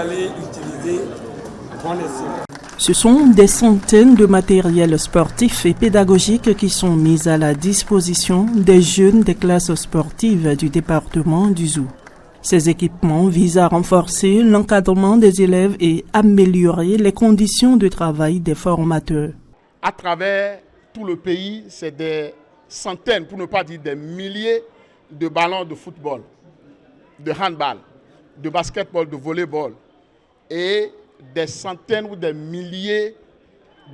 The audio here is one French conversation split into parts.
allez utiliser à bon escient. Ce sont des centaines de matériels sportifs et pédagogiques qui sont mis à la disposition des jeunes des classes sportives du département du Zou. Ces équipements visent à renforcer l'encadrement des élèves et améliorer les conditions de travail des formateurs. À travers tout le pays, c'est des centaines, pour ne pas dire des milliers de ballons de football, de handball, de basketball, de volleyball et des centaines ou des milliers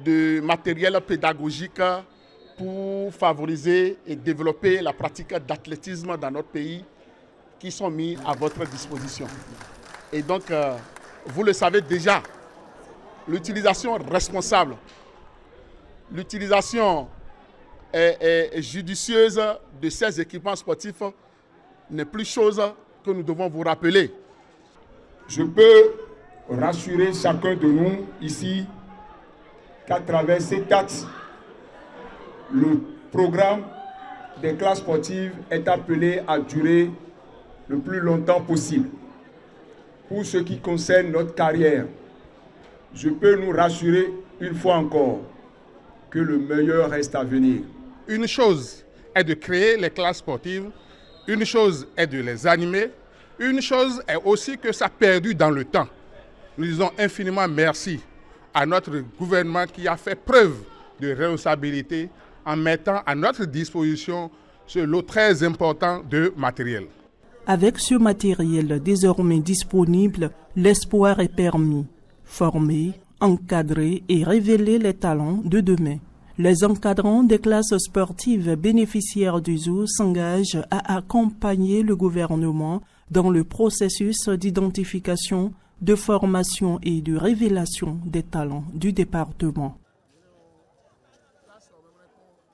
de matériels pédagogiques pour favoriser et développer la pratique d'athlétisme dans notre pays qui sont mis à votre disposition. Et donc, vous le savez déjà, l'utilisation responsable, l'utilisation judicieuse de ces équipements sportifs n'est plus chose que nous devons vous rappeler. Je peux rassurer chacun de nous ici qu'à travers cet axe, le programme des classes sportives est appelé à durer le plus longtemps possible. Pour ce qui concerne notre carrière, je peux nous rassurer une fois encore que le meilleur reste à venir. Une chose est de créer les classes sportives, une chose est de les animer, une chose est aussi que ça perdure dans le temps. Nous disons infiniment merci à notre gouvernement qui a fait preuve de responsabilité en mettant à notre disposition ce lot très important de matériel. Avec ce matériel désormais disponible, l'espoir est permis. Former, encadrer et révéler les talents de demain. Les encadrants des classes sportives bénéficiaires du Zou s'engagent à accompagner le gouvernement dans le processus d'identification, de formation et de révélation des talents du département.